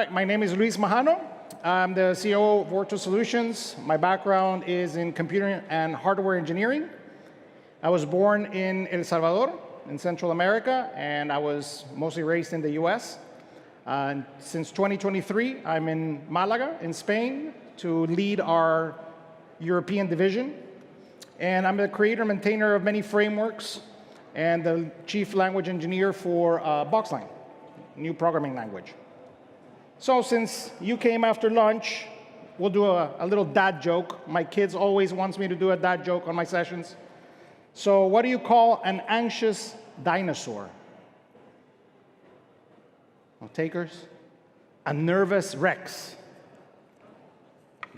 right, my name is Luis Majano. I'm the CEO of Orto Solutions. My background is in computer and hardware engineering. I was born in El Salvador, in Central America, and I was mostly raised in the US. Since 2023, I'm in Malaga, in Spain, to lead our European division. And I'm the creator and maintainer of many frameworks and the chief language engineer for BoxLang, new programming language. So since you came after lunch, we'll do a little dad joke. My kids always wants me to do a dad joke on my sessions. So what do you call an anxious dinosaur? No takers? A nervous Rex.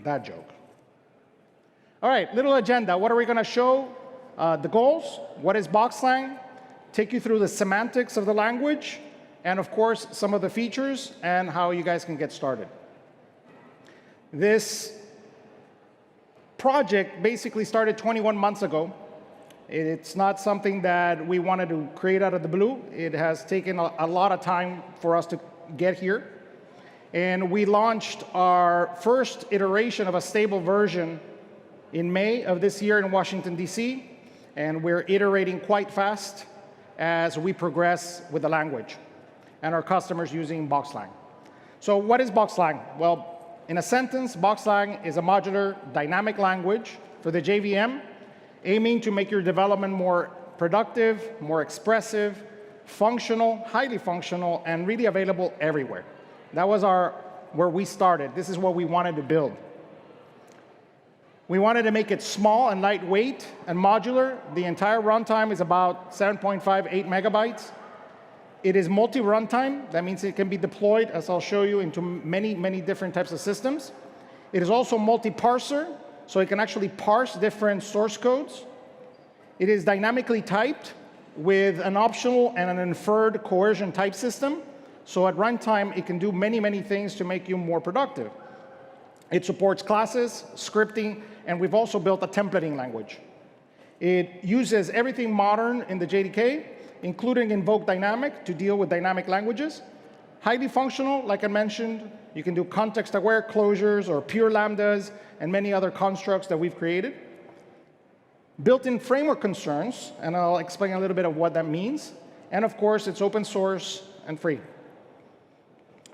Dad joke. All right, little agenda. What are we going to show? The goals. What is BoxLang? Take you through the semantics of the language. And of course, some of the features and how you guys can get started. This project basically started 21 months ago. It's not something that we wanted to create out of the blue. It has taken a lot of time for us to get here. And we launched our first iteration of a stable version in May of this year in Washington, DC. And we're iterating quite fast as we progress with the language and our customers using BoxLang. So what is BoxLang? Well, in a sentence, BoxLang is a modular dynamic language for the JVM, aiming to make your development more productive, more expressive, functional, highly functional, and really available everywhere. That was where we started. This is what we wanted to build. We wanted to make it small and lightweight and modular. The entire runtime is about 7.58 megabytes. It is multi-runtime. That means it can be deployed, as I'll show you, into many, many different types of systems. It is also multi-parser, so it can actually parse different source codes. It is dynamically typed with an optional and an inferred coercion type system. So at runtime, it can do many, many things to make you more productive. It supports classes, scripting, and we've also built a templating language. It uses everything modern in the JDK, including Invoke Dynamic to deal with dynamic languages. Highly functional, like I mentioned. You can do context-aware closures or pure lambdas and many other constructs that we've created. Built-in framework concerns, and I'll explain a little bit of what that means. And of course, it's open source and free.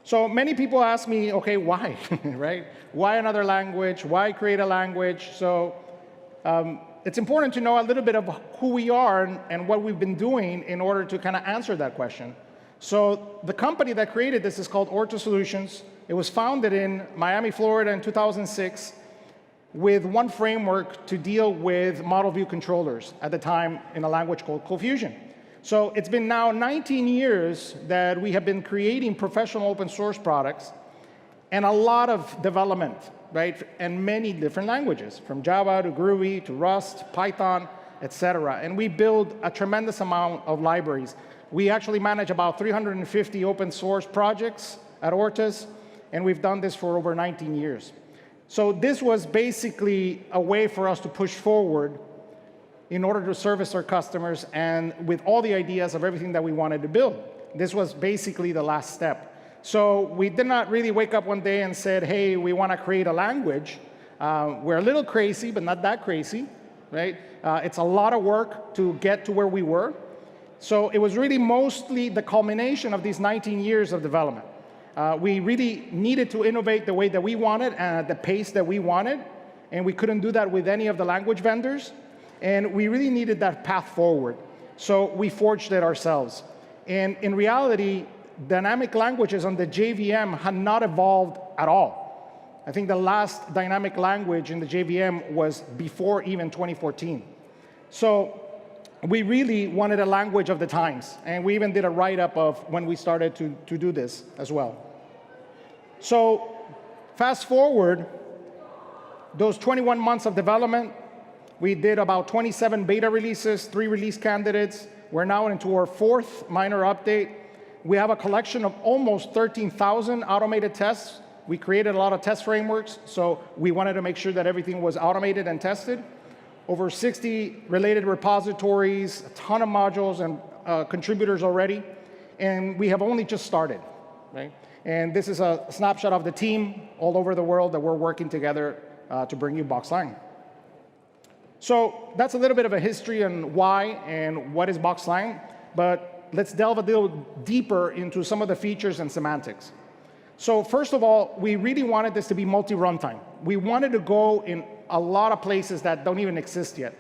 So many people ask me, OK, why? Right? Why another language? Why create a language? So it's important to know a little bit of who we are and what we've been doing in order to kind of answer that question. So the company that created this is called Orto Solutions. It was founded in Miami, Florida in 2006 with one framework to deal with model view controllers at the time in a language called ColdFusion. So it's been now 19 years that we have been creating professional open source products and a lot of development, right, and many different languages, from Java to Groovy to Rust, Python, et cetera. And we build a tremendous amount of libraries. We actually manage about 350 open source projects at Ortus, and we've done this for over 19 years. So this was basically a way for us to push forward in order to service our customers and with all the ideas of everything that we wanted to build. This was basically the last step. So we did not really wake up one day and said, hey, we want to create a language. We're a little crazy, but not that crazy, right? It's a lot of work to get to where we were. So it was really mostly the culmination of these 19 years of development. We really needed to innovate the way that we wanted and at the pace that we wanted. And we couldn't do that with any of the language vendors. And we really needed that path forward. So we forged it ourselves. And in reality, dynamic languages on the JVM had not evolved at all. I think the last dynamic language in the JVM was before even 2014. So we really wanted a language of the times. And we even did a write-up of when we started to do this as well. So fast forward, those 21 months of development, we did about 27 beta releases, 3 release candidates. We're now into our 4th minor update. We have a collection of almost 13,000 automated tests. We created a lot of test frameworks, so we wanted to make sure that everything was automated and tested. Over 60 related repositories, a ton of modules and contributors already. And we have only just started. right? And this is a snapshot of the team all over the world that we're working together to bring you BoxLang. So that's a little bit of a history on why and what is BoxLang. But let's delve a little deeper into some of the features and semantics. So first of all, we really wanted this to be multi-runtime. We wanted to go in a lot of places that don't even exist yet.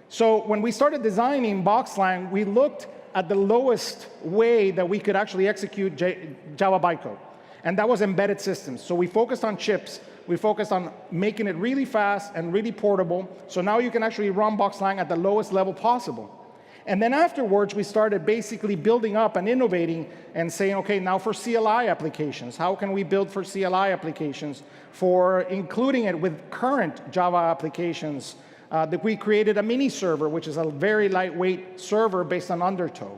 So when we started designing BoxLang, we looked at the lowest way that we could actually execute Java bytecode. And that was embedded systems. So we focused on chips. We focused on making it really fast and really portable. So now you can actually run BoxLang at the lowest level possible. And then afterwards, we started basically building up and innovating and saying, OK, now for CLI applications, how can we build for CLI applications, for including it with current Java applications? That we created a mini server, which is a very lightweight server based on Undertow.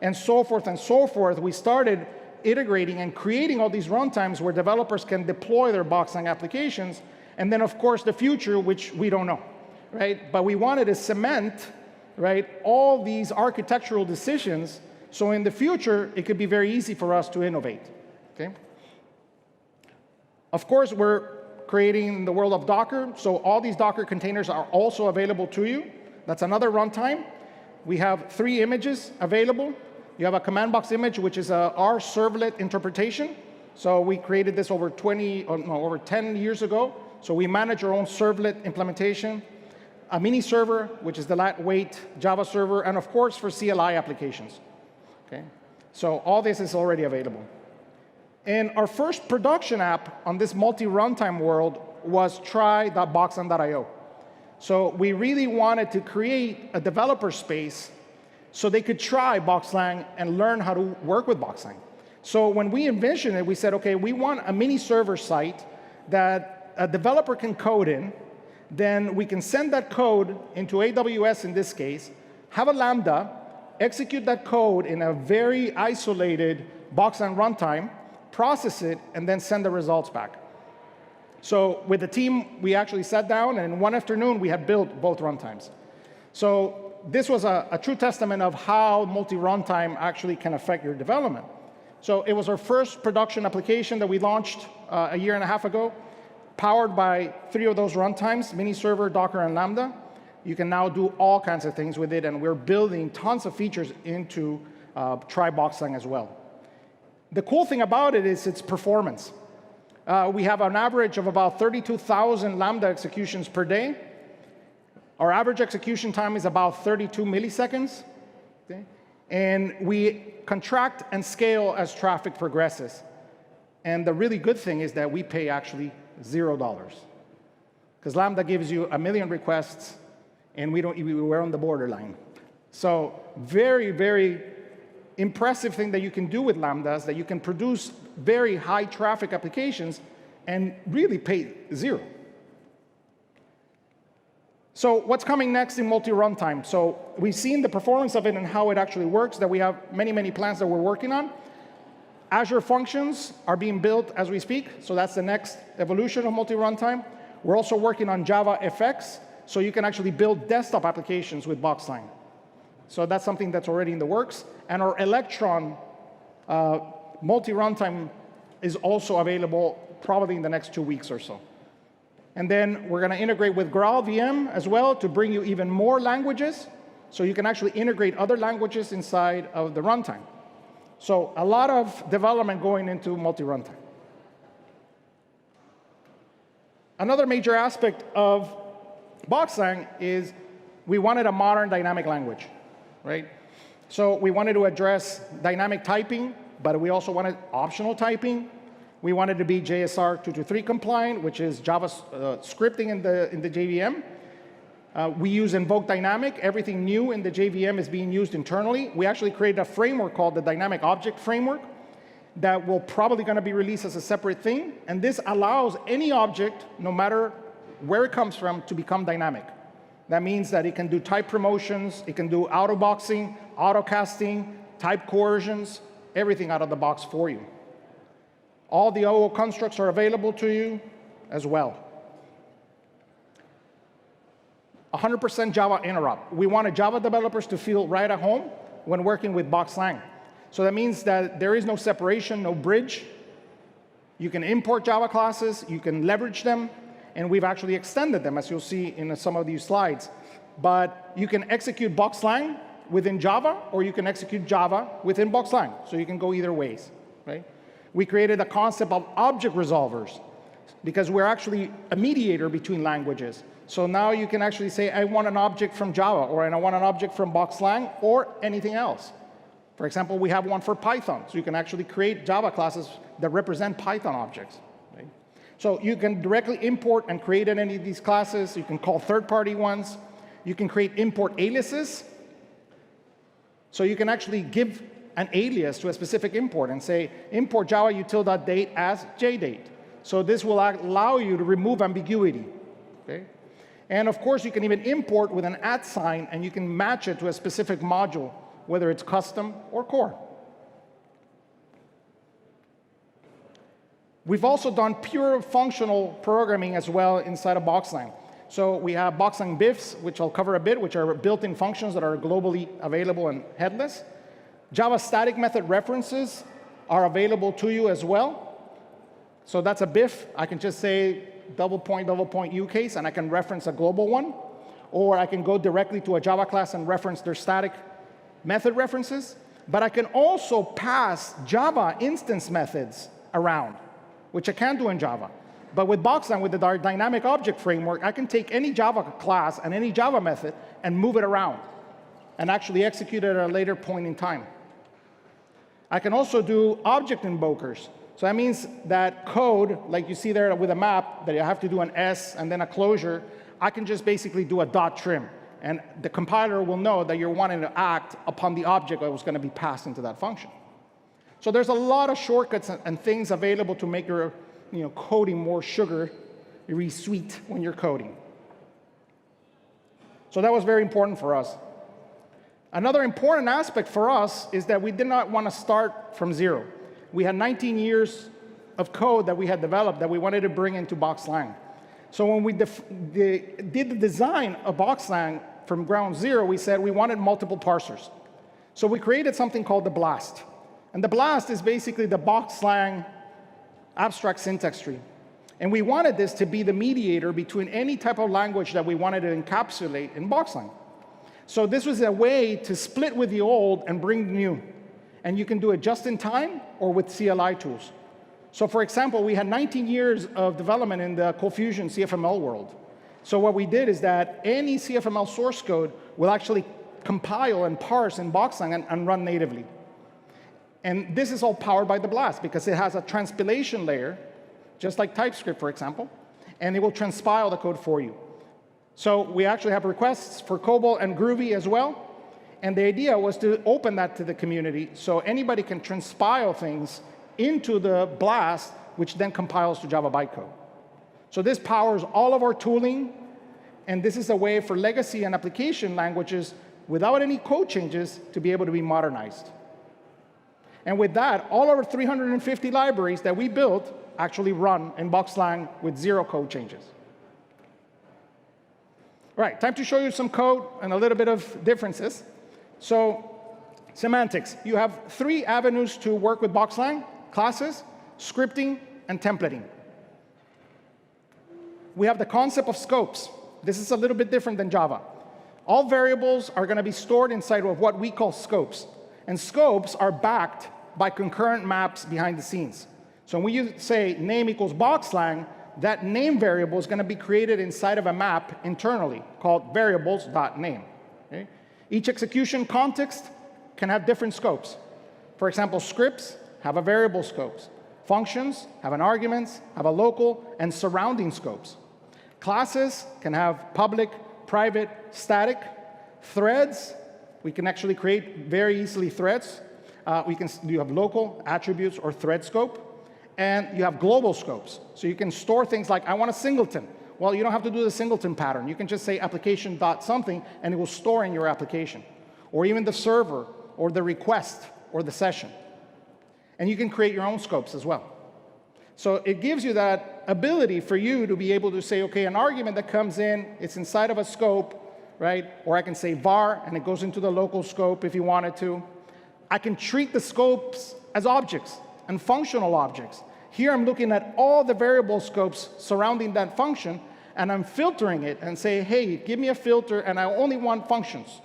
And so forth and so forth. We started integrating and creating all these runtimes where developers can deploy their BoxLang applications. And then, of course, the future, which we don't know, right? But we wanted to cement, right, all these architectural decisions, so in the future, it could be very easy for us to innovate. Okay? Of course, we're creating the world of Docker, so all these Docker containers are also available to you. That's another runtime. We have 3 images available. You have a command box image, which is our servlet interpretation. So we created this over 10 years ago. So we manage our own servlet implementation. A mini server, which is the lightweight Java server, and of course for CLI applications. Okay? So all this is already available. And our first production app on this multi-runtime world was try.boxlang.io. So we really wanted to create a developer space so they could try BoxLang and learn how to work with BoxLang. So when we envisioned it, we said, OK, we want a mini server site that a developer can code in. Then we can send that code into AWS in this case, have a Lambda, execute that code in a very isolated BoxLang runtime, process it, and then send the results back. So with the team, we actually sat down, and in one afternoon, we had built both runtimes. So this was a true testament of how multi-runtime actually can affect your development. So it was our first production application that we launched a year and a half ago, powered by 3 of those runtimes, mini server, Docker, and Lambda. You can now do all kinds of things with it, and we're building tons of features into try BoxLang as well. The cool thing about it is its performance. We have an average of about 32,000 Lambda executions per day. Our average execution time is about 32 milliseconds. Okay? And we contract and scale as traffic progresses. And the really good thing is that we pay actually $0. Because Lambda gives you 1 million requests, and we're on the borderline. So very, very impressive thing that you can do with Lambdas, that you can produce very high traffic applications and really pay $0. So what's coming next in multi-runtime? So we've seen the performance of it and how it actually works, that we have many, many plans that we're working on. Azure functions are being built as we speak, so that's the next evolution of multi-runtime. We're also working on Java FX, so you can actually build desktop applications with BoxLang. So that's something that's already in the works. And our Electron multi-runtime is also available probably in the next 2 weeks or so. And then we're going to integrate with GraalVM as well to bring you even more languages, so you can actually integrate other languages inside of the runtime. So a lot of development going into multi-runtime. Another major aspect of BoxLang is we wanted a modern dynamic language, right? So we wanted to address dynamic typing, but we also wanted optional typing. We wanted to be JSR 223 compliant, which is Java scripting in the JVM. We use invoke dynamic. Everything new in the JVM is being used internally. We actually created a framework called the Dynamic Object Framework that will probably going to be released as a separate thing. And this allows any object, no matter where it comes from, to become dynamic. That means that it can do type promotions, it can do auto-boxing, auto-casting, type coercions, everything out of the box for you. All the OO constructs are available to you as well. 100% Java Interop. We wanted Java developers to feel right at home when working with BoxLang. So that means that there is no separation, no bridge. You can import Java classes, you can leverage them, and we've actually extended them, as you'll see in some of these slides. But you can execute BoxLang within Java, or you can execute Java within BoxLang. So you can go either ways, right? We created a concept of object resolvers, because we're actually a mediator between languages. So now you can actually say, I want an object from Java, or I want an object from BoxLang, or anything else. For example, we have one for Python. So you can actually create Java classes that represent Python objects. Right? So you can directly import and create any of these classes. You can call third-party ones. You can create import aliases. So you can actually give an alias to a specific import and say, import Java util.date as JDate. So this will allow you to remove ambiguity. Okay? And of course, you can even import with an @ sign, and you can match it to a specific module, whether it's custom or core. We've also done pure functional programming as well inside of BoxLang. So we have BoxLang BIFs, which I'll cover a bit, which are built-in functions that are globally available and headless. Java static method references are available to you as well. So that's a BIF. I can just say double point U case, and I can reference a global one. Or I can go directly to a Java class and reference their static method references. But I can also pass Java instance methods around, which I can't do in Java. But with BoxLang, with the dynamic object framework, I can take any Java class and any Java method and move it around and actually execute it at a later point in time. I can also do object invokers. So that means that code, like you see there with a map, that you have to do an S and then a closure, I can just basically do a .trim. And the compiler will know that you're wanting to act upon the object that was going to be passed into that function. So there's a lot of shortcuts and things available to make your coding more sugary sweet when you're coding. So that was very important for us. Another important aspect for us is that we did not want to start from zero. We had 19 years of code that we had developed that we wanted to bring into BoxLang. So when we did the design of BoxLang from ground zero, we said we wanted multiple parsers. So we created something called the BLAST. And the BLAST is basically the BoxLang abstract syntax tree. And we wanted this to be the mediator between any type of language that we wanted to encapsulate in BoxLang. So this was a way to split with the old and bring the new. And you can do it just in time or with CLI tools. So for example, we had 19 years of development in the ColdFusion CFML world. So what we did is that any CFML source code will actually compile and parse in BoxLang and run natively. And this is all powered by the BLAST because it has a transpilation layer, just like TypeScript, for example, and it will transpile the code for you. So we actually have requests for COBOL and Groovy as well. And the idea was to open that to the community so anybody can transpile things into the BLAST, which then compiles to Java bytecode. So this powers all of our tooling, and this is a way for legacy and application languages without any code changes to be able to be modernized. And with that, all our 350 libraries that we built actually run in BoxLang with 0 code changes. All right, time to show you some code and a little bit of differences. So semantics, you have 3 avenues to work with BoxLang: classes, scripting, and templating. We have the concept of scopes. This is a little bit different than Java. All variables are going to be stored inside of what we call scopes. And scopes are backed by concurrent maps behind the scenes. So when you say name equals BoxLang, that name variable is going to be created inside of a map internally called variables.name. Okay? Each execution context can have different scopes. For example, scripts have a variable scopes. Functions have an arguments, have a local, and surrounding scopes. Classes can have public, private, static. Threads, we can actually create very easily threads. You have local, attributes, or thread scope. And you have global scopes. So you can store things like, I want a singleton. Well, you don't have to do the singleton pattern. You can just say application.something, and it will store in your application. Or even the server, or the request, or the session. And you can create your own scopes as well. So it gives you that ability for you to be able to say, OK, an argument that comes in, it's inside of a scope, right? Or I can say var, and it goes into the local scope if you wanted to. I can treat the scopes as objects and functional objects. Here I'm looking at all the variable scopes surrounding that function, and I'm filtering it and say, hey, give me a filter, and I only want functions.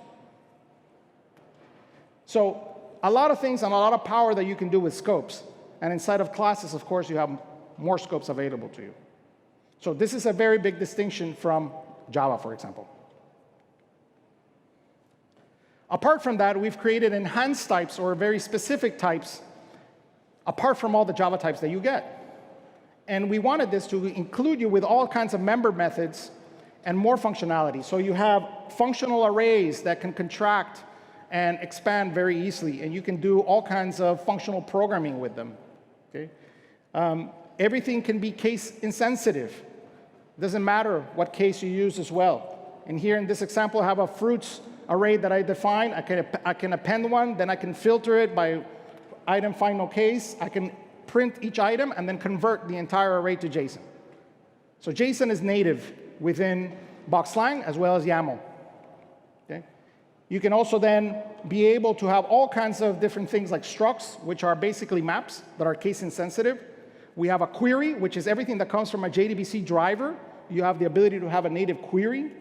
So a lot of things and a lot of power that you can do with scopes. And inside of classes, of course, you have more scopes available to you. So this is a very big distinction from Java, for example. Apart from that, we've created enhanced types or very specific types apart from all the Java types that you get. And we wanted this to include you with all kinds of member methods and more functionality. So you have functional arrays that can contract and expand very easily, and you can do all kinds of functional programming with them. Okay? Everything can be case insensitive. It doesn't matter what case you use as well. And here in this example, I have a fruits array that I define. I can append one, then I can filter it by item final case. I can print each item and then convert the entire array to JSON. So JSON is native within BoxLang as well as YAML. Okay? You can also then be able to have all kinds of different things like structs, which are basically maps that are case insensitive. We have a query, which is everything that comes from a JDBC driver. You have the ability to have a native query.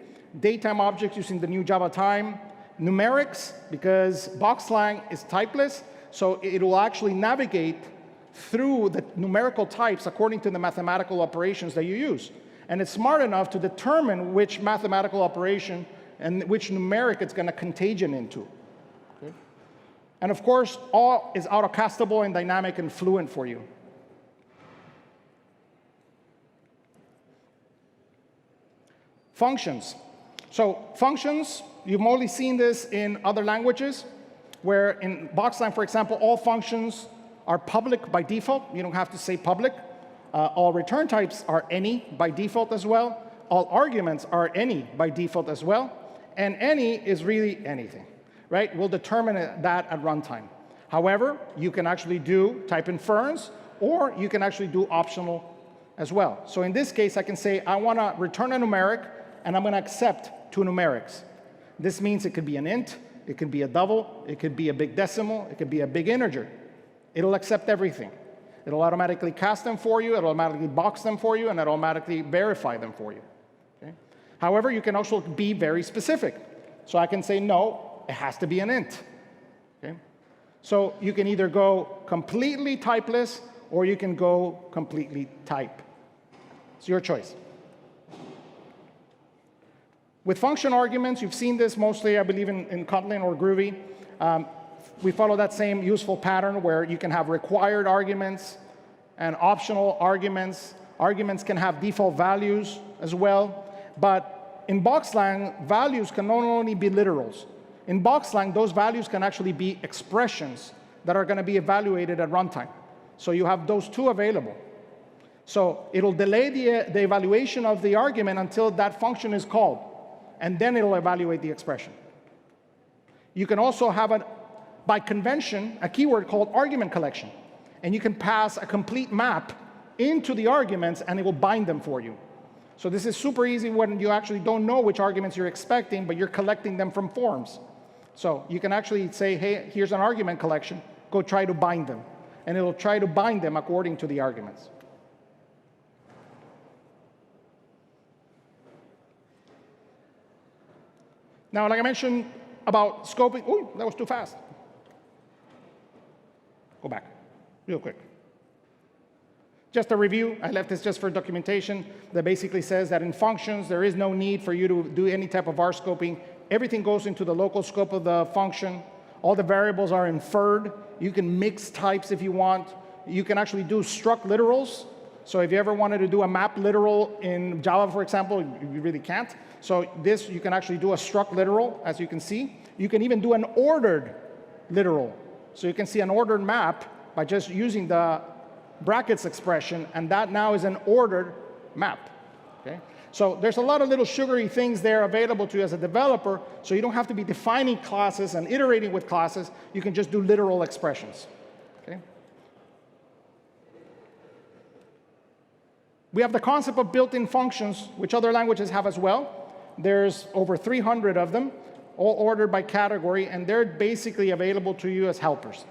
Datetime objects using the new Java time. Numerics, because BoxLang is typeless, so it will actually navigate through the numerical types according to the mathematical operations that you use. And it's smart enough to determine which mathematical operation and which numeric it's going to contagion into. Okay? And of course, all is autocastable and dynamic and fluent for you. Functions. So functions, you've mostly seen this in other languages, where in BoxLang, for example, all functions are public by default. You don't have to say public. All return types are any by default as well. All arguments are any by default as well. And any is really anything, right? We'll determine that at runtime. However, you can actually do type inference, or you can actually do optional as well. So in this case, I can say, I want to return a numeric, and I'm going to accept two numerics. This means it could be an int, it could be a double, it could be a big decimal, it could be a big integer. It'll accept everything. It'll automatically cast them for you, it'll automatically box them for you, and it'll automatically verify them for you. Okay? However, you can also be very specific. So I can say, no, it has to be an int. Okay? So you can either go completely typeless, or you can go completely type. It's your choice. With function arguments, you've seen this mostly, I believe, in Kotlin or Groovy. We follow that same useful pattern where you can have required arguments and optional arguments. Arguments can have default values as well. But in BoxLang, values can not only be literals. In BoxLang, those values can actually be expressions that are going to be evaluated at runtime. So you have those two available. So it'll delay the evaluation of the argument until that function is called, and then it'll evaluate the expression. You can also have, by convention, a keyword called argument collection. And you can pass a complete map into the arguments, and it will bind them for you. So this is super easy when you actually don't know which arguments you're expecting, but you're collecting them from forms. So you can actually say, hey, here's an argument collection. Go try to bind them. And it'll try to bind them according to the arguments. Now, like I mentioned about scoping, ooh, that was too fast. Go back, real quick. Just a review, I left this just for documentation, that basically says that in functions, there is no need for you to do any type of var scoping. Everything goes into the local scope of the function. All the variables are inferred. You can mix types if you want. You can actually do struct literals. So if you ever wanted to do a map literal in Java, for example, you really can't. So this, you can actually do a struct literal, as you can see. You can even do an ordered literal. So you can see an ordered map by just using the brackets expression, and that now is an ordered map. Okay? So there's a lot of little sugary things there available to you as a developer, so you don't have to be defining classes and iterating with classes. You can just do literal expressions. Okay? We have the concept of built-in functions, which other languages have as well. There's over 300 of them, all ordered by category, and they're basically available to you as helpers.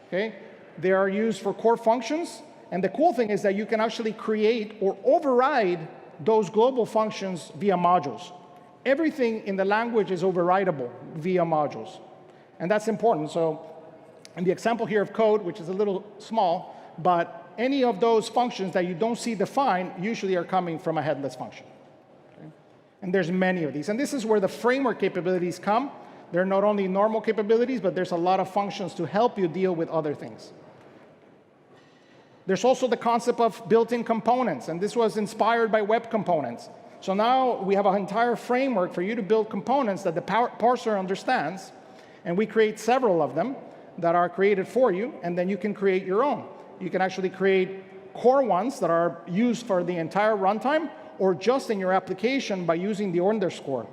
Okay? They are used for core functions, And the cool thing is that you can actually create or override those global functions via modules. Everything in the language is overridable via modules. And that's important. So in the example here of code, which is a little small, but any of those functions that you don't see defined usually are coming from a headless function. Okay? And there's many of these. And this is where the framework capabilities come. They're not only normal capabilities, but there's a lot of functions to help you deal with other things. There's also the concept of built-in components, and this was inspired by web components. So now we have an entire framework for you to build components that the parser understands, and we create several of them that are created for you, and then you can create your own. You can actually create core ones that are used for the entire runtime, or just in your application by using the underscore.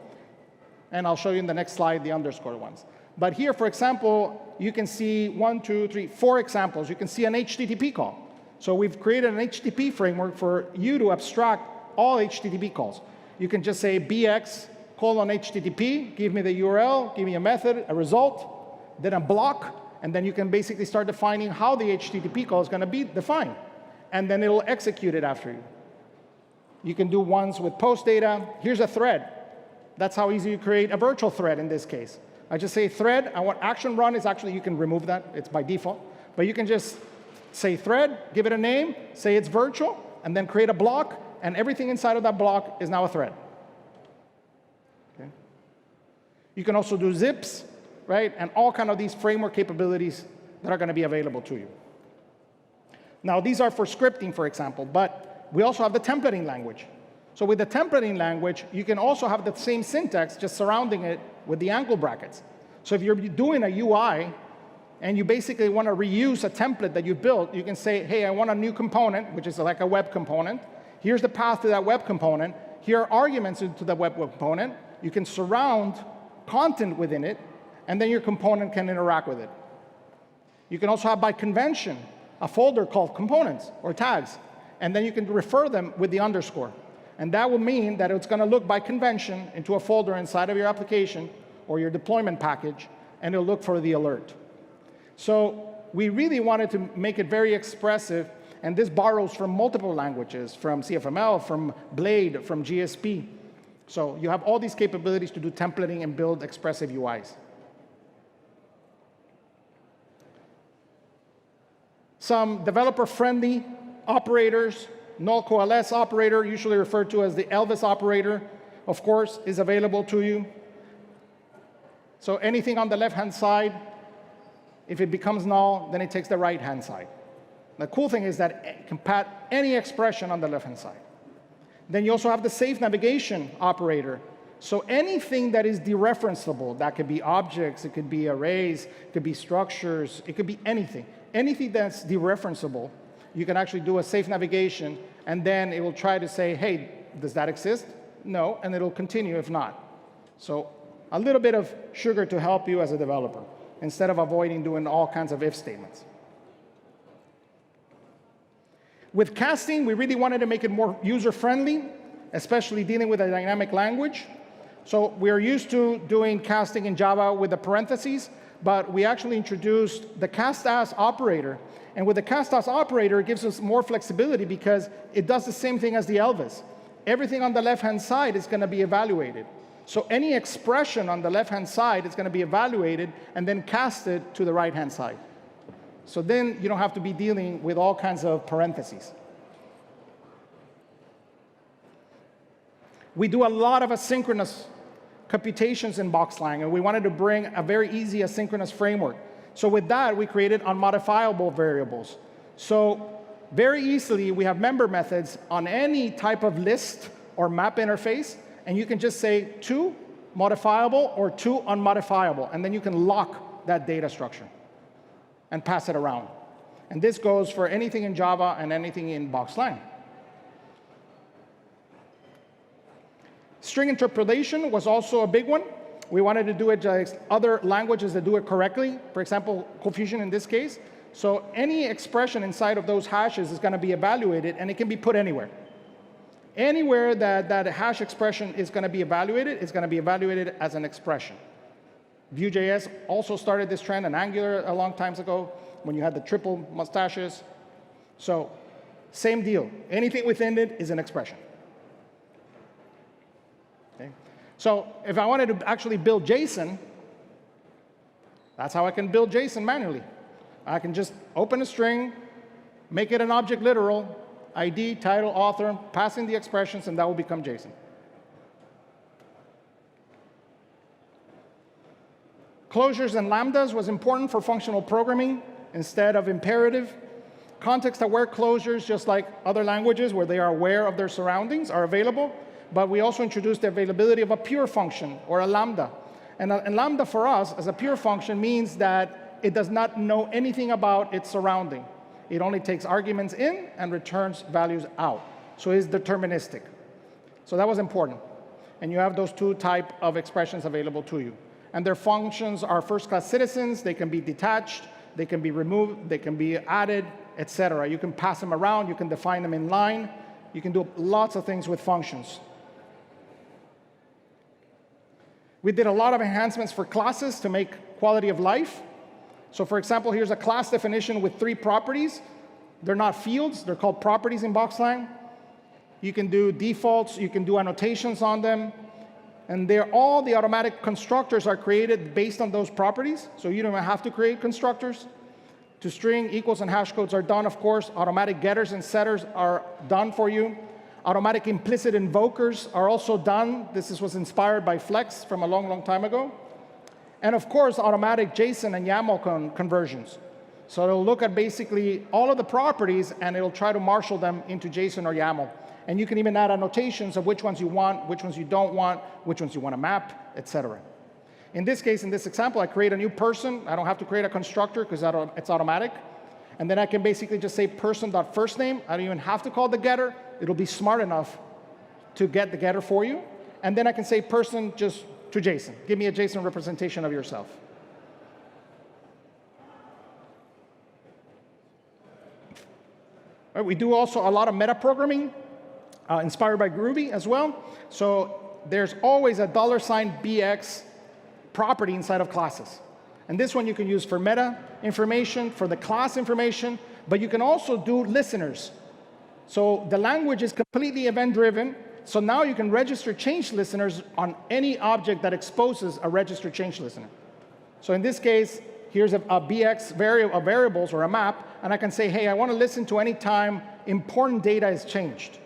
And I'll show you in the next slide the underscore ones. But here, for example, you can see 1, 2, 3, 4 examples. You can see an HTTP call. So we've created an HTTP framework for you to abstract all HTTP calls. You can just say bx:/HTTP, give me the URL, give me a method, a result, then a block, and then you can basically start defining how the HTTP call is going to be defined. And then it'll execute it after you. You can do ones with post data. Here's a thread. That's how easy you create a virtual thread in this case. I just say thread. I want action run is actually, you can remove that. It's by default. But you can just say thread, give it a name, say it's virtual, and then create a block, and everything inside of that block is now a thread. Okay. You can also do zips, right, and all kind of these framework capabilities that are going to be available to you. Now, these are for scripting, for example, but we also have the templating language. So with the templating language, you can also have the same syntax, just surrounding it with the angle brackets. So if you're doing a UI, and you basically want to reuse a template that you built, you can say, hey, I want a new component, which is like a web component. Here's the path to that web component. Here are arguments to the web component. You can surround content within it, and then your component can interact with it. You can also have, by convention, a folder called components or tags, and then you can refer them with the underscore. And that will mean that it's going to look by convention into a folder inside of your application or your deployment package, and it'll look for the alert. So we really wanted to make it very expressive, and this borrows from multiple languages, from CFML, from Blade, from GSP. So you have all these capabilities to do templating and build expressive UIs. Some developer-friendly operators, null coalesce operator, usually referred to as the Elvis operator, of course, is available to you. So anything on the left-hand side, if it becomes null, then it takes the right-hand side. The cool thing is that it can pat any expression on the left-hand side. Then you also have the safe navigation operator. So anything that is dereferenceable, that could be objects, it could be arrays, it could be structures, it could be anything. Anything that's dereferenceable, you can actually do a safe navigation, and then it will try to say, hey, does that exist? No, and it'll continue if not. So a little bit of sugar to help you as a developer, instead of avoiding doing all kinds of if statements. With casting, we really wanted to make it more user-friendly, especially dealing with a dynamic language. So we are used to doing casting in Java with the parentheses, but we actually introduced the cast-as operator. And with the cast-as operator, it gives us more flexibility because it does the same thing as the Elvis. Everything on the left-hand side is going to be evaluated. So any expression on the left-hand side is going to be evaluated and then casted to the right-hand side. So then you don't have to be dealing with all kinds of parentheses. We do a lot of asynchronous computations in BoxLang, and we wanted to bring a very easy asynchronous framework. So with that, we created unmodifiable variables. So very easily, we have member methods on any type of list or map interface, and you can just say to modifiable or to unmodifiable, and then you can lock that data structure and pass it around. And this goes for anything in Java and anything in BoxLang. String interpolation was also a big one. We wanted to do it like other languages that do it correctly. For example, Confusion in this case. So any expression inside of those hashes is going to be evaluated, and it can be put anywhere. Anywhere that a hash expression is going to be evaluated, it's going to be evaluated as an expression. Vue.js also started this trend, and Angular a long time ago, when you had the triple mustaches. So Same deal. Anything within it is an expression. Okay? So if I wanted to actually build JSON, that's how I can build JSON manually. I can just open a string, make it an object literal, ID, title, author, pass in the expressions, and that will become JSON. Closures and lambdas was important for functional programming instead of imperative. Context-aware closures, just like other languages where they are aware of their surroundings, are available. But we also introduced the availability of a pure function, or a lambda. And lambda for us, as a pure function, means that it does not know anything about its surrounding. It only takes arguments in and returns values out. So it's deterministic. So that was important. And you have those two types of expressions available to you. And their functions are first-class citizens. They can be detached. They can be removed. They can be added, etc. You can pass them around. You can define them in line. You can do lots of things with functions. We did a lot of enhancements for classes to make quality of life. So for example, here's a class definition with 3 properties. They're not fields. They're called properties in BoxLang. You can do defaults. You can do annotations on them. And all the automatic constructors are created based on those properties. So you don't have to create constructors. To string, equals, and hash codes are done, of course. Automatic getters and setters are done for you. Automatic implicit invokers are also done. This was inspired by Flex from a long, long time ago. And of course, automatic JSON and YAML conversions. So it'll look at basically all of the properties, and it'll try to marshal them into JSON or YAML. And you can even add annotations of which ones you want, which ones you don't want, which ones you want to map, etc. In this case, in this example, I create a new person. I don't have to create a constructor because it's automatic. And then I can basically just say person.firstname. I don't even have to call the getter. It'll be smart enough to get the getter for you. And then I can say person just to JSON. Give me a JSON representation of yourself. All right, we do also a lot of metaprogramming, inspired by Groovy as well. So there's always a $BX property inside of classes. And this one you can use for meta information, for the class information, but you can also do listeners. So the language is completely event-driven. So now you can register change listeners on any object that exposes a register change listener. So in this case, here's a BX of variables or a map, and I can say, hey, I want to listen to any time important data is changed.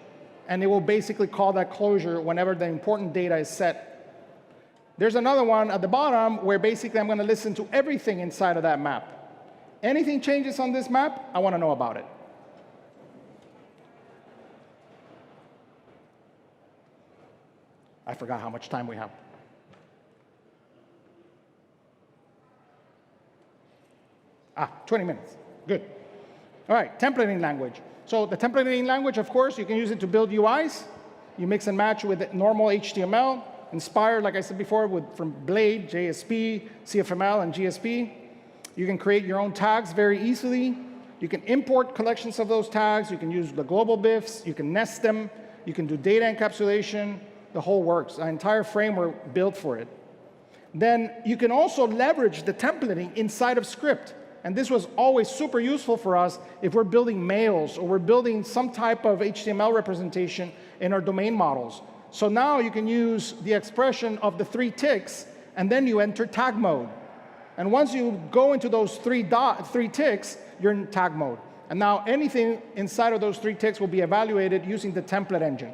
And it will basically call that closure whenever the important data is set. There's another one at the bottom where basically I'm going to listen to everything inside of that map. Anything changes on this map, I want to know about it. I forgot how much time we have. 20 minutes. Good. All right, templating language. So the templating language, of course, you can use it to build UIs. You mix and match with normal HTML, inspired, like I said before, from Blade, JSP, CFML, and GSP. You can create your own tags very easily. You can import collections of those tags. You can use the global BIFs. You can nest them. You can do data encapsulation. The whole works, an entire framework built for it. Then you can also leverage the templating inside of script. And this was always super useful for us if we're building mails or we're building some type of HTML representation in our domain models. So now you can use the expression of the 3 ticks, and then you enter tag mode. And once you go into those 3 ticks, you're in tag mode. And now anything inside of those 3 ticks will be evaluated using the template engine.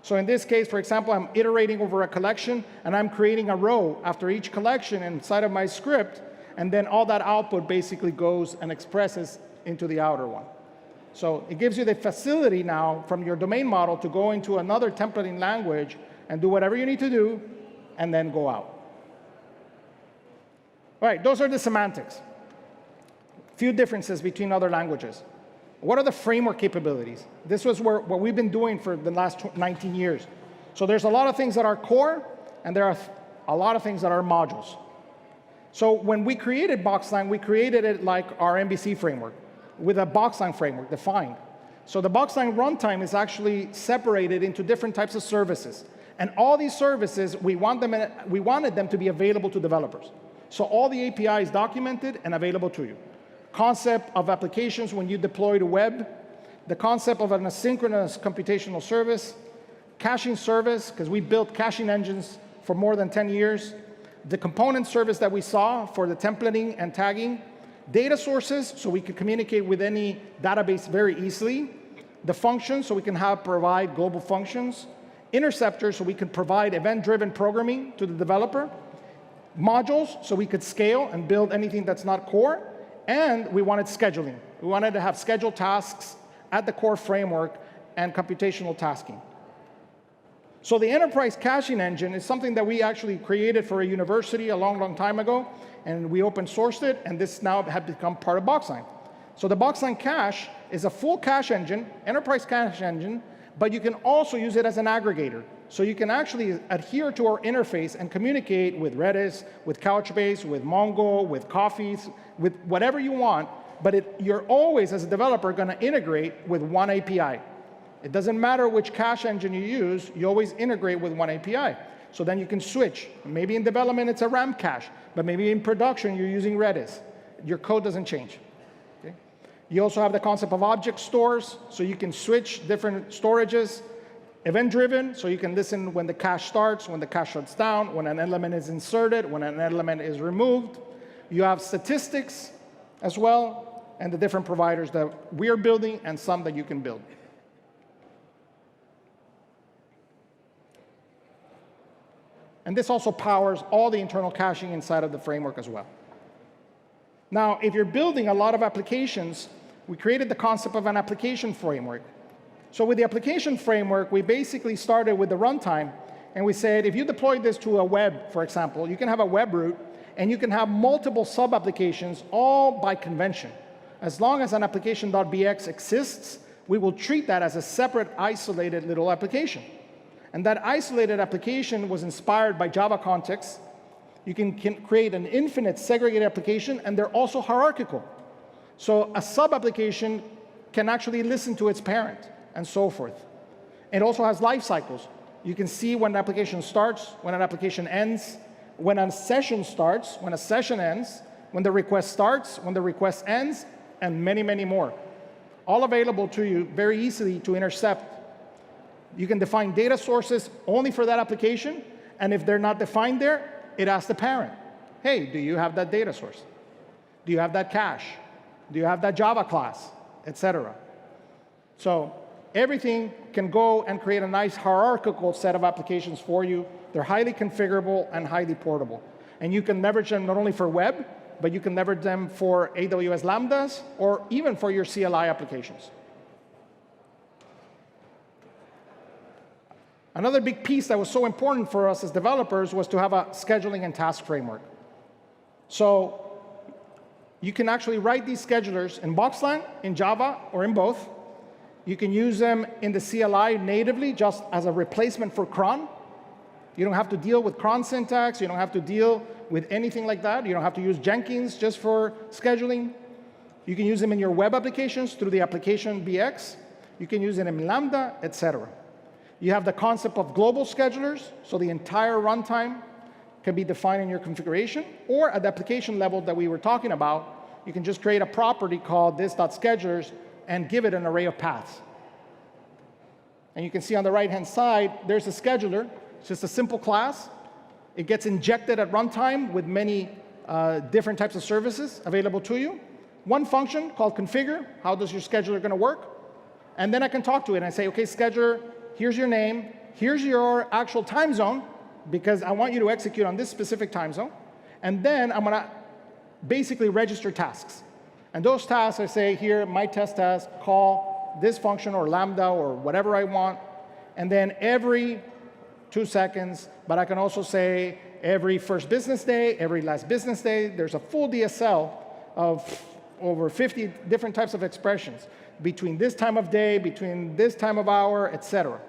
So in this case, for example, I'm iterating over a collection, and I'm creating a row after each collection inside of my script, and then all that output basically goes and expresses into the outer one. So it gives you the facility now from your domain model to go into another templating language and do whatever you need to do, and then go out. All right, those are the semantics. Few differences between other languages. What are the framework capabilities? This was what we've been doing for the last 19 years. So there's a lot of things that are core, and there are a lot of things that are modules. So when we created BoxLang, we created it like our MVC framework, with a BoxLang framework defined. So the BoxLang runtime is actually separated into different types of services. And all these services, we wanted them to be available to developers. So all the API is documented and available to you. Concept of applications when you deploy to web, the concept of an asynchronous computational service, caching service, because we built caching engines for more than 10 years, the component service that we saw for the templating and tagging, data sources, so we could communicate with any database very easily, the functions, so we can provide global functions, interceptors, so we could provide event-driven programming to the developer, modules, so we could scale and build anything that's not core, and we wanted scheduling. We wanted to have scheduled tasks at the core framework and computational tasking. So the enterprise caching engine is something that we actually created for a university a long, long time ago, and we open sourced it, and this now has become part of BoxLang. So the BoxLang cache is a full cache engine, enterprise cache engine, but you can also use it as an aggregator. So you can actually adhere to our interface and communicate with Redis, with Couchbase, with Mongo, with Coffee, with whatever you want, but you're always, as a developer, going to integrate with one API. It doesn't matter which cache engine you use, you always integrate with one API. So then you can switch. Maybe in development it's a RAM cache, but maybe in production you're using Redis. Your code doesn't change. Okay? You also have the concept of object stores, so you can switch different storages. Event-driven, so you can listen when the cache starts, when the cache shuts down, when an element is inserted, when an element is removed. You have statistics as well, and the different providers that we are building and some that you can build. And this also powers all the internal caching inside of the framework as well. Now, if you're building a lot of applications, we created the concept of an application framework. So with the application framework, we basically started with the runtime, and we said, if you deploy this to a web, for example, you can have a web root, and you can have multiple sub-applications, all by convention. As long as an application.bx exists, we will treat that as a separate, isolated little application. And that isolated application was inspired by Java context. You can create an infinite segregated application, and they're also hierarchical. So a sub-application can actually listen to its parent, and so forth. It also has life cycles. You can see when an application starts, when an application ends, when a session starts, when a session ends, when the request starts, when the request ends, and many, many more. All available to you very easily to intercept. You can define data sources only for that application, and if they're not defined there, it asks the parent, hey, do you have that data source? Do you have that cache? Do you have that Java class, etc.? So everything can go and create a nice hierarchical set of applications for you. They're highly configurable and highly portable. And you can leverage them not only for web, but you can leverage them for AWS Lambdas or even for your CLI applications. Another big piece that was so important for us as developers was to have a scheduling and task framework. So you can actually write these schedulers in BoxLang, in Java, or in both. You can use them in the CLI natively, just as a replacement for cron. You don't have to deal with cron syntax. You don't have to deal with anything like that. You don't have to use Jenkins just for scheduling. You can use them in your web applications through the application BX. You can use it in Lambda, etc. You have the concept of global schedulers, so the entire runtime can be defined in your configuration, or at the application level that we were talking about, you can just create a property called this.schedulers and give it an array of paths. And you can see on the right-hand side, there's a scheduler. It's just a simple class. It gets injected at runtime with many different types of services available to you. One function called configure, how does your scheduler going to work? And then I can talk to it and I say, OK, scheduler, here's your name, here's your actual time zone, because I want you to execute on this specific time zone. And then I'm going to basically register tasks. And those tasks, I say here, my test task, call this function or Lambda or whatever I want. And then every 2 seconds, but I can also say every first business day, every last business day. There's a full DSL of over 50 different types of expressions between this time of day, between this time of hour, etc.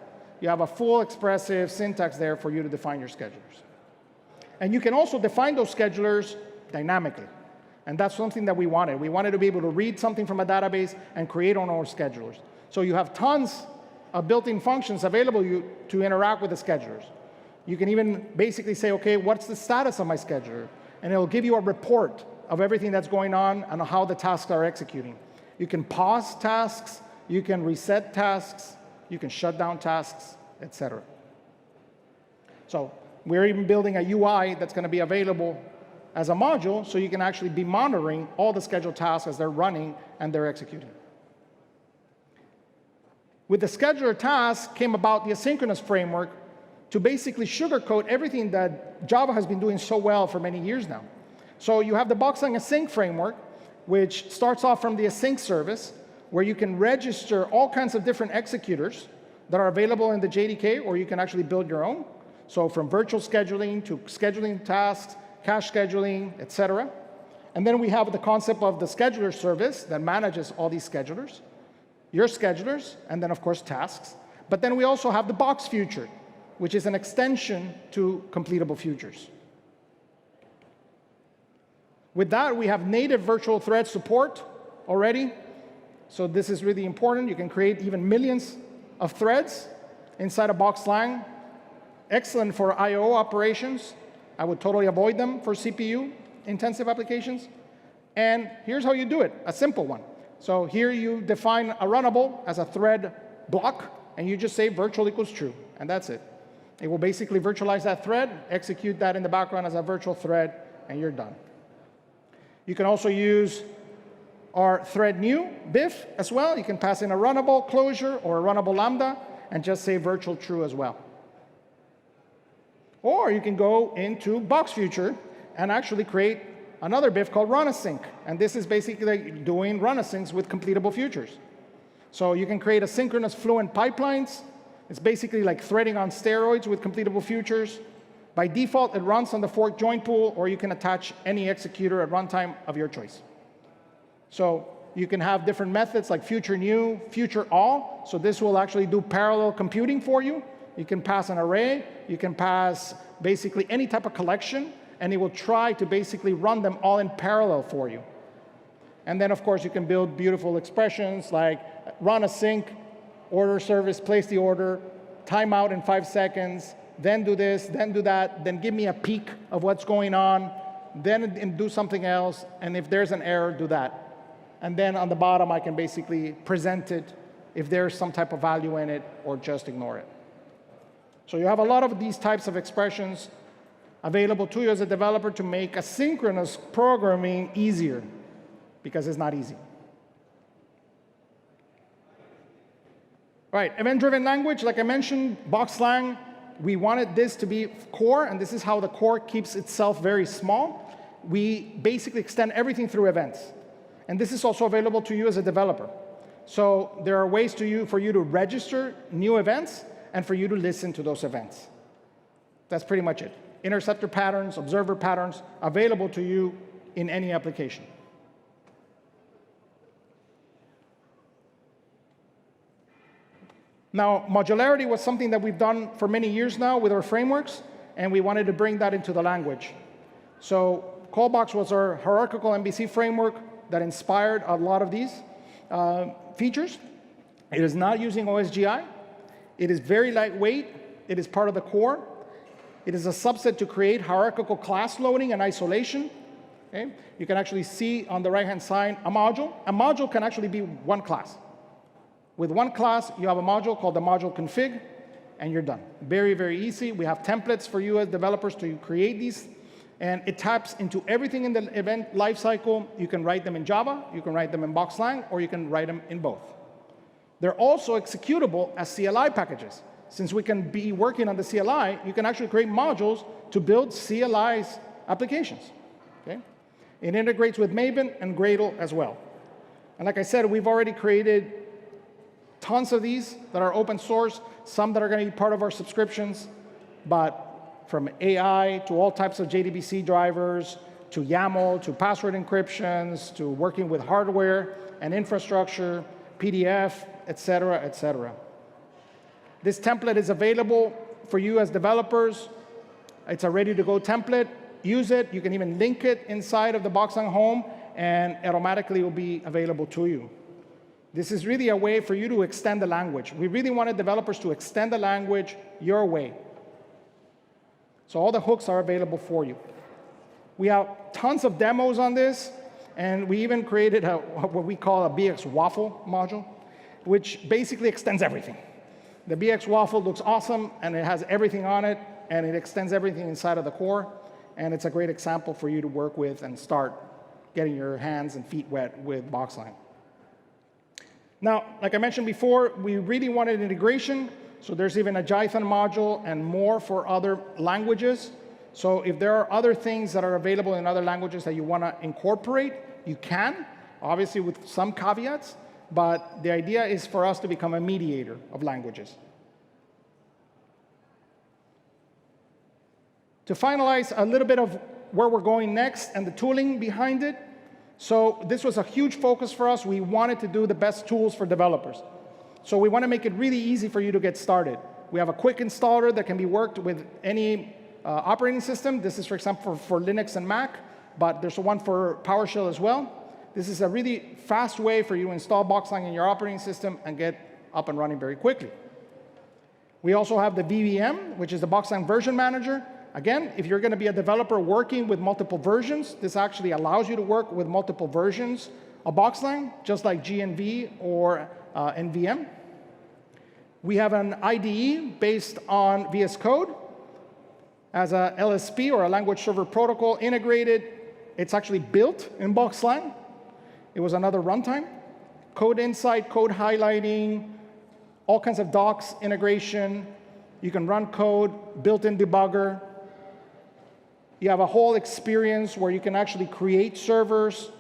You have a full expressive syntax there for you to define your schedulers. And you can also define those schedulers dynamically. And that's something that we wanted. We wanted to be able to read something from a database and create on our schedulers. So you have tons of built-in functions available to interact with the schedulers. You can even basically say, OK, what's the status of my scheduler? And it'll give you a report of everything that's going on and how the tasks are executing. You can pause tasks. you can reset tasks, you can shut down tasks, etc. So we're even building a UI that's going to be available as a module, so you can actually be monitoring all the scheduled tasks as they're running and they're executing. With the scheduler task came about the asynchronous framework to basically sugarcoat everything that Java has been doing so well for many years now. So you have the BoxLang Async Framework, which starts off from the Async service, where you can register all kinds of different executors that are available in the JDK, or you can actually build your own. So from virtual scheduling to scheduling tasks, cache scheduling, etc. And then we have the concept of the scheduler service that manages all these schedulers, your schedulers, and then, of course, tasks. But then we also have the box future, which is an extension to completable futures. With that, we have native virtual thread support already. So this is really important. You can create even millions of threads inside of BoxLang. Excellent for I/O operations. I would totally avoid them for CPU-intensive applications. And here's how you do it, a simple one. So here you define a runnable as a thread block, and you just say virtual equals true, and that's it. It will basically virtualize that thread, execute that in the background as a virtual thread, and you're done. You can also use our thread new BIF as well. You can pass in a runnable closure or a runnable lambda and just say virtual true as well. Or you can go into box future and actually create another BIF called run async. And this is basically doing run asyncs with completable futures. So you can create asynchronous fluent pipelines. It's basically like threading on steroids with completable futures. By default, it runs on the fork join pool, or you can attach any executor at runtime of your choice. So you can have different methods like future new, future all. So this will actually do parallel computing for you. You can pass an array. You can pass basically any type of collection, and it will try to basically run them all in parallel for you. And then, of course, you can build beautiful expressions like run async, order service, place the order, timeout in 5 seconds, then do this, then do that, then give me a peek of what's going on, then do something else, and if there's an error, do that. And then on the bottom, I can basically present it if there's some type of value in it, or just ignore it. So you have a lot of these types of expressions available to you as a developer to make asynchronous programming easier, because it's not easy. Right, event-driven language, like I mentioned, BoxLang, we wanted this to be core, and this is how the core keeps itself very small. We basically extend everything through events. And this is also available to you as a developer. So there are ways for you to register new events and for you to listen to those events. That's pretty much it. Interceptor patterns, observer patterns, available to you in any application. Now, modularity was something that we've done for many years now with our frameworks, and we wanted to bring that into the language. So Callbox was our hierarchical MVC framework that inspired a lot of these features. It is not using OSGI. It is very lightweight. It is part of the core. It is a subset to create hierarchical class loading and isolation. Okay? You can actually see on the right-hand side a module. A module can actually be one class. With one class, you have a module called the module config, and you're done. Very, very easy. We have templates for you as developers to create these, and it taps into everything in the event lifecycle. You can write them in Java, you can write them in BoxLang, or you can write them in both. They're also executable as CLI packages. Since we can be working on the CLI, you can actually create modules to build CLI's applications. Okay? It integrates with Maven and Gradle as well. And like I said, we've already created tons of these that are open source, some that are going to be part of our subscriptions, but from AI to all types of JDBC drivers, to YAML, to password encryptions, to working with hardware and infrastructure, PDF, et cetera, et cetera. This template is available for you as developers. It's a ready-to-go template. Use it. You can even link it inside of the BoxLang home, and automatically it will be available to you. This is really a way for you to extend the language. We really wanted developers to extend the language your way. So all the hooks are available for you. We have tons of demos on this, and we even created what we call a BX waffle module, which basically extends everything. The BX waffle looks awesome, and it has everything on it, and it extends everything inside of the core. And it's a great example for you to work with and start getting your hands and feet wet with BoxLang. Now, like I mentioned before, we really wanted integration. So there's even a Jython module and more for other languages. So if there are other things that are available in other languages that you want to incorporate, you can, obviously with some caveats. But the idea is for us to become a mediator of languages. To finalize a little bit of where we're going next and the tooling behind it. So this was a huge focus for us. We wanted to do the best tools for developers. So we want to make it really easy for you to get started. We have a quick installer that can be worked with any operating system. This is, for example, for Linux and Mac, but there's one for PowerShell as well. This is a really fast way for you to install BoxLang in your operating system and get up and running very quickly. We also have the VVM, which is the BoxLang version manager. Again, if you're going to be a developer working with multiple versions, this actually allows you to work with multiple versions of BoxLang, just like GNV or NVM. We have an IDE based on VS Code as a LSP, or a language server protocol, integrated. It's actually built in BoxLang. It was another runtime. Code insight, code highlighting, all kinds of docs integration. You can run code, built-in debugger. You have a whole experience where you can actually create servers.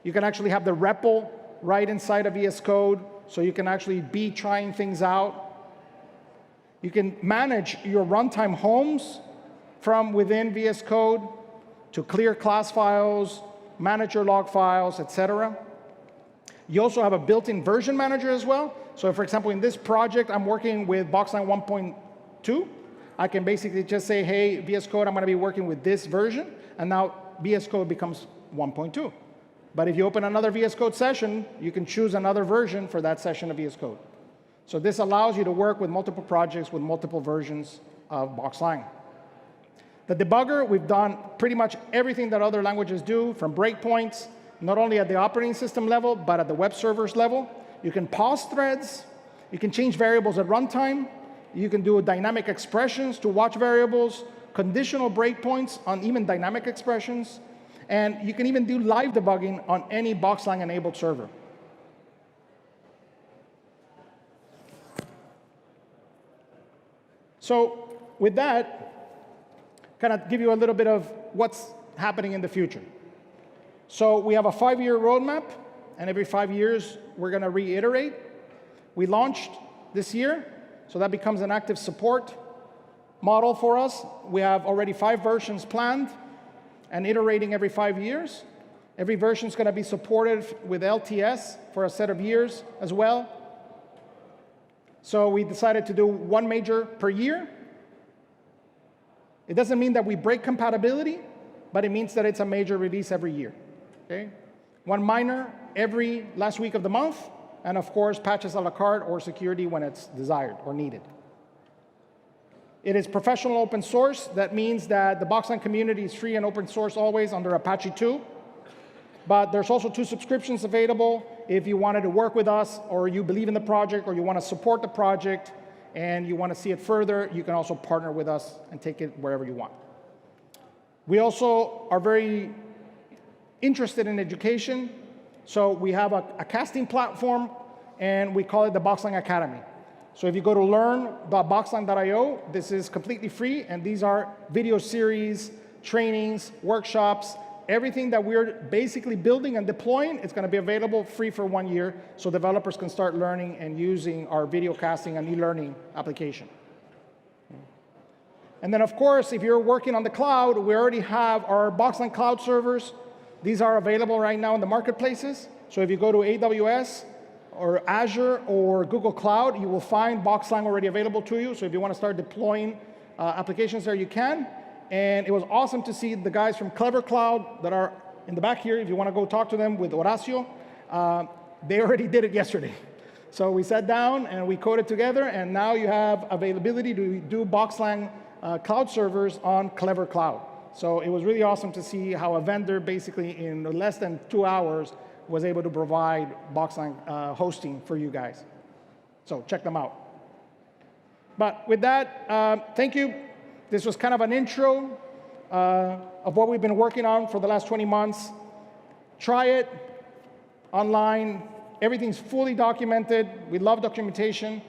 You can actually have the REPL right inside of VS Code, so you can actually be trying things out. You can manage your runtime homes from within VS Code to clear class files, manage your log files, etc. You also have a built-in version manager as well. So for example, in this project, I'm working with BoxLang 1.2. I can basically just say, hey, VS Code, I'm going to be working with this version. And now VS Code becomes 1.2. But if you open another VS Code session, you can choose another version for that session of VS Code. So this allows you to work with multiple projects with multiple versions of BoxLang. The debugger, we've done pretty much everything that other languages do, from breakpoints, not only at the operating system level, but at the web servers level. You can pause threads. You can change variables at runtime. You can do dynamic expressions to watch variables, conditional breakpoints on even dynamic expressions. And you can even do live debugging on any BoxLang-enabled server. So with that, kind of give you a little bit of what's happening in the future. So we have a 5-year roadmap, and every 5 years, we're going to reiterate. We launched this year, so that becomes an active support model for us. We have already 5 versions planned and iterating every 5 years. Every version is going to be supported with LTS for a set of years as well. So we decided to do 1 major per year. It doesn't mean that we break compatibility, but it means that it's a major release every year. Okay? 1 minor every last week of the month, and of course, patches a la carte or security when it's desired or needed. It is professional open source. That means that the BoxLang community is free and open source always under Apache 2. But there's also 2 subscriptions available if you wanted to work with us, or you believe in the project, or you want to support the project, and you want to see it further. You can also partner with us and take it wherever you want. We also are very interested in education. So we have a casting platform, and we call it the BoxLang Academy. So if you go to learn.boxlang.io, this is completely free, and these are video series, trainings, workshops, everything that we're basically building and deploying. It's going to be available free for 1 year, so developers can start learning and using our video casting and e-learning application. And then, of course, if you're working on the cloud, we already have our BoxLang cloud servers. These are available right now in the marketplaces. So if you go to AWS or Azure or Google Cloud, you will find BoxLang already available to you. So if you want to start deploying applications there, you can. And it was awesome to see the guys from Clever Cloud that are in the back here. If you want to go talk to them with Horacio, they already did it yesterday. So we sat down and we coded together, and now you have availability to do BoxLang cloud servers on Clever Cloud. So it was really awesome to see how a vendor basically in less than 2 hours was able to provide BoxLang hosting for you guys. So check them out. But with that, thank you. This was kind of an intro of what we've been working on for the last 20 months. Try it online. Everything's fully documented. We love documentation.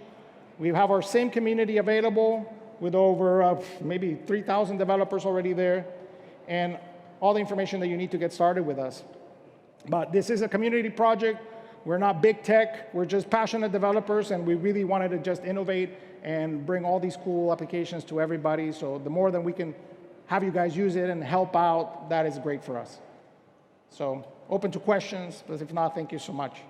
We have our same community available with over maybe 3,000 developers already there, and all the information that you need to get started with us. But this is a community project. We're not big tech. We're just passionate developers, and we really wanted to just innovate and bring all these cool applications to everybody. So the more that we can have you guys use it and help out, that is great for us. So open to questions, but if not, thank you so much.